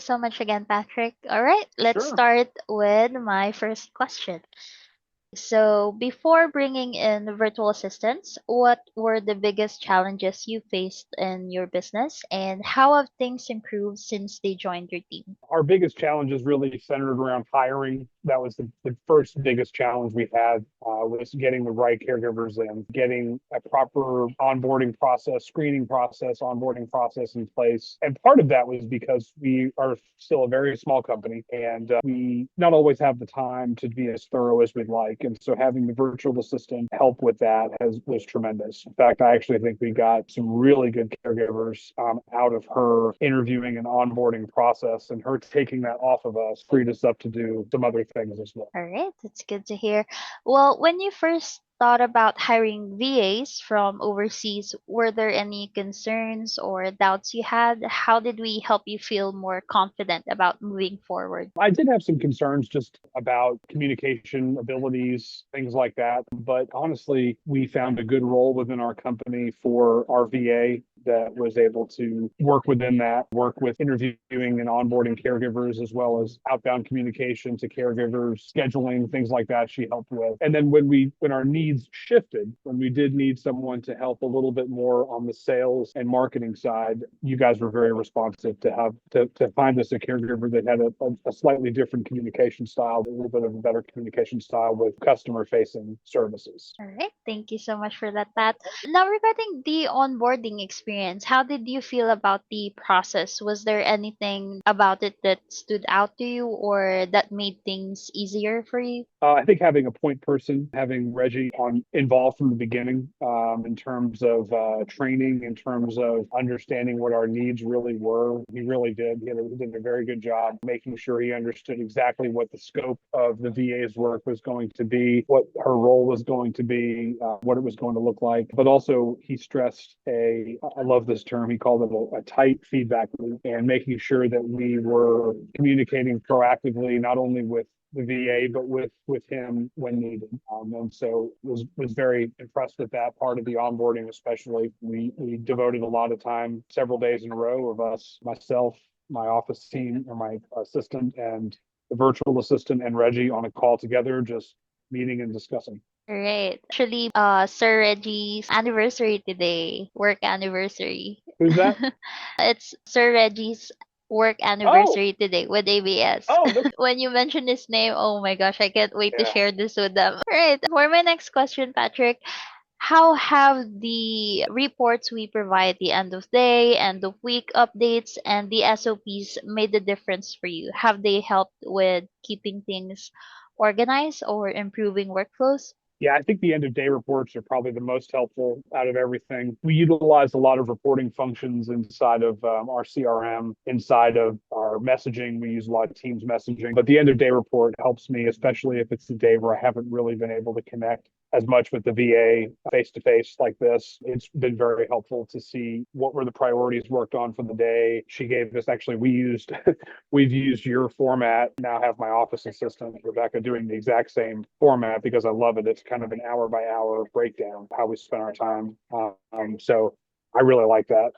so much again, Patrick. All right, let's Sure. start with my first question. So, before bringing in virtual assistants, what were the biggest challenges you faced in your business, and how have things improved since they joined your team? Our biggest challenge is really centered around hiring. That was the first biggest challenge we had was getting the right caregivers in, getting a proper onboarding process, screening process, onboarding process in place. And part of that was because we are still a very small company and we not always have the time to be as thorough as we'd like. And so having the virtual assistant help with that was tremendous. In fact, I actually think we got some really good caregivers out of her interviewing and onboarding process, and her taking that off of us freed us up to do some other things as well. All right, that's good to hear. Well, when you first thought about hiring VAs from overseas, were there any concerns or doubts you had? How did we help you feel more confident about moving forward? I did have some concerns just about communication abilities, things like that. But honestly, we found a good role within our company for our VA that was able to work within that, work with interviewing and onboarding caregivers, as well as outbound communication to caregivers, scheduling, things like that she helped with. And then when our needs shifted, when we did need someone to help a little bit more on the sales and marketing side, you guys were very responsive to have to find us a caregiver that had a slightly different communication style, a little bit of a better communication style with customer facing services. All right, thank you so much for that, Pat. Now, regarding the onboarding experience, how did you feel about the process? Was there anything about it that stood out to you or that made things easier for you? I think having a point person, having Reggie on involved from the beginning, in terms of training, in terms of understanding what our needs really were, he really did. He did a very good job making sure he understood exactly what the scope of the VA's work was going to be, what her role was going to be, what it was going to look like. But also, he stressed I love this term. He called it a tight feedback loop, and making sure that we were communicating proactively, not only with the VA, but with him when needed. And so was very impressed with that part of the onboarding, especially. We devoted a lot of time, several days in a row of us, myself, my office team, or my assistant, and the virtual assistant and Reggie on a call together, just meeting and discussing. Right. Actually, Sir Reggie's anniversary today, work anniversary. Who's that? It's Sir Reggie's work Oh, anniversary today with ABS. oh, no, When you mentioned his name, oh my gosh, I can't wait to yeah. share this with them. All right, for my next question, Patrick, how have the reports we provide, the end of day, end of week updates, and the SOPs made the difference for you? Have they helped with keeping things organized or improving workflows? Yeah, I think the end of day reports are probably the most helpful out of everything. We utilize a lot of reporting functions inside of our CRM, inside of our messaging. We use a lot of Teams messaging, but the end of day report helps me, especially if it's the day where I haven't really been able to connect as much with the VA face to face like this. It's been very helpful to see what were the priorities worked on for the day. She gave us actually, we've used your format. Now have my office assistant, Rebecca, doing the exact same format because I love it. It's kind of an hour by hour breakdown, how we spend our time. So I really like that.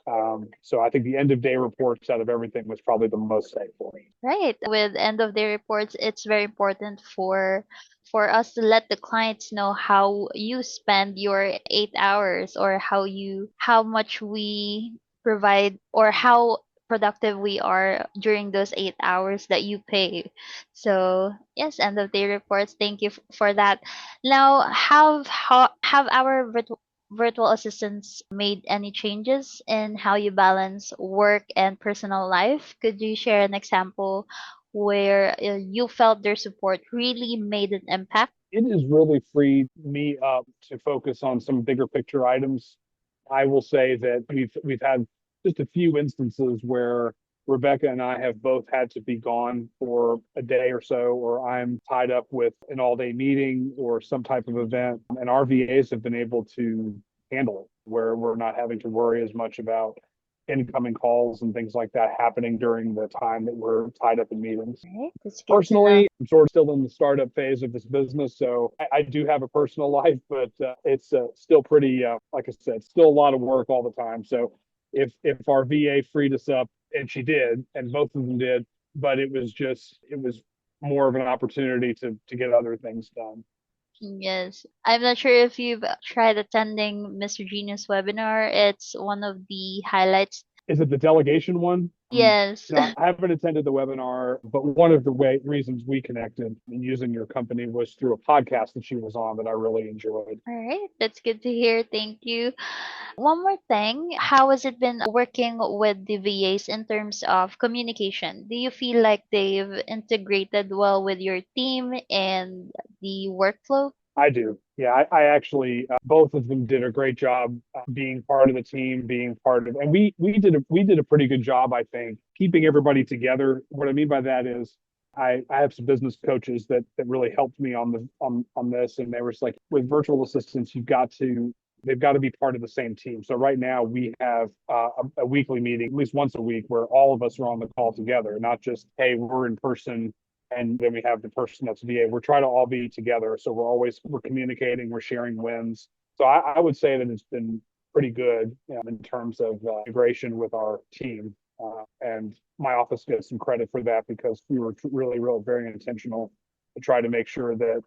So I think the end of day reports out of everything was probably the most helpful. Right. With end of day reports, it's very important for us to let the clients know how you spend your 8 hours or how much we provide or how productive we are during those 8 hours that you pay. So yes, end of day reports. Thank you for that. Now, have our virtual assistants made any changes in how you balance work and personal life? Could you share an example where you felt their support really made an impact? It has really freed me up to focus on some bigger picture items. I will say that we've had just a few instances where Rebecca and I have both had to be gone for a day or so, or I'm tied up with an all-day meeting or some type of event, and our VAs have been able to handle it, where we're not having to worry as much about incoming calls and things like that happening during the time that we're tied up in meetings. Right, that's good to know. Personally, I'm sort of still in the startup phase of this business, so I do have a personal life, but it's still pretty, like I said, still a lot of work all the time. So if our VA freed us up, and she did, and both of them did, but it was more of an opportunity to get other things done. Yes. I'm not sure if you've tried attending Mr. Genius webinar. It's one of the highlights. Is it the delegation one? Yes. I haven't attended the webinar, but one of the reasons we connected in using your company was through a podcast that she was on that I really enjoyed. All right. That's good to hear. Thank you. One more thing. How has it been working with the VAs in terms of communication? Do you feel like they've integrated well with your team and the workflow? I do. Yeah, I actually both of them did a great job being part of the team, being part of, and we did a pretty good job, I think, keeping everybody together. What I mean by that is, I have some business coaches that really helped me on on this, and they were just like, with virtual assistants, they've got to be part of the same team. So right now we have a weekly meeting, at least once a week, where all of us are on the call together, not just, hey, we're in person and then we have the person that's VA. We're trying to all be together, so we're communicating, we're sharing wins. So I would say that it's been pretty good in terms of integration with our team, and my office gets some credit for that because we were really very intentional to try to make sure that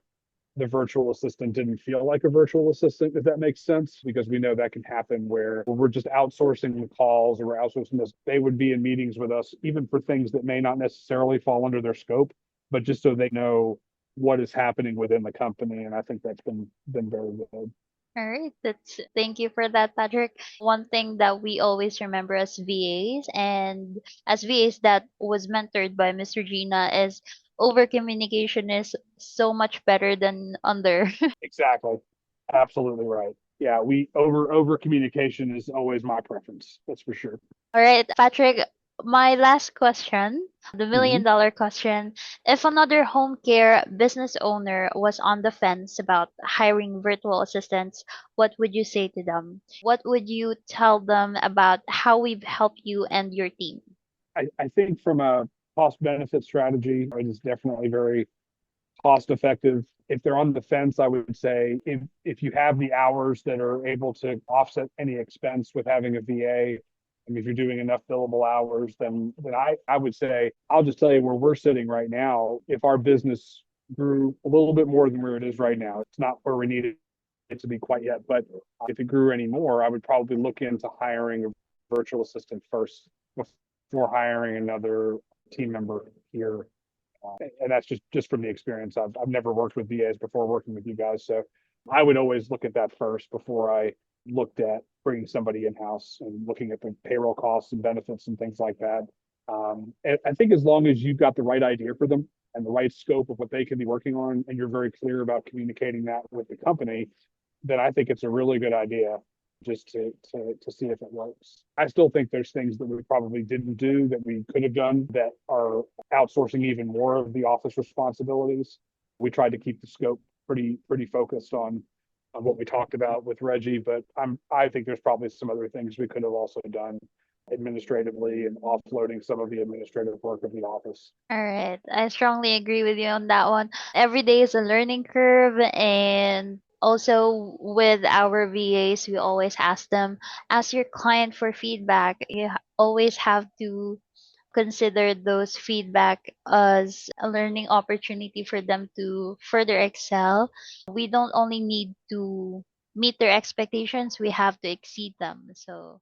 the virtual assistant didn't feel like a virtual assistant, if that makes sense, because we know that can happen where we're just outsourcing the calls or we're outsourcing this. They would be in meetings with us, even for things that may not necessarily fall under their scope, but just so they know what is happening within the company. And I think that's been very good. All right, that's thank you for that, Patrick. One thing that we always remember as VAs and as VAs that was mentored by Mr. Gina is over communication is so much better than under. Exactly. Absolutely right. Yeah, we over communication is always my preference. That's for sure. All right, Patrick, my last question, the Mm-hmm. million-dollar question. If another home care business owner was on the fence about hiring virtual assistants, what would you say to them? What would you tell them about how we've helped you and your team? I think from a cost benefit strategy, it is definitely very cost effective. If they're on the fence, I would say if you have the hours that are able to offset any expense with having a VA, I mean, if you're doing enough billable hours, then I would say I'll just tell you where we're sitting right now. If our business grew a little bit more than where it is right now, it's not where we need it to be quite yet. But if it grew any more, I would probably look into hiring a virtual assistant first before hiring another team member here, and that's just from the experience. I've never worked with VAs before working with you guys, so I would always look at that first before I looked at bringing somebody in house and looking at the payroll costs and benefits and things like that. And I think as long as you've got the right idea for them and the right scope of what they can be working on, and you're very clear about communicating that with the company, then I think it's a really good idea just to see if it works. I still think there's things that we probably didn't do that we could have done that are outsourcing even more of the office responsibilities. We tried to keep the scope pretty focused on what we talked about with Reggie, but I think there's probably some other things we could have also done administratively and offloading some of the administrative work of the office. All right. I strongly agree with you on that one. Every day is a learning curve, and also with our VAs, we always ask them, ask your client for feedback. You always have to consider those feedback as a learning opportunity for them to further excel. We don't only need to meet their expectations, we have to exceed them. So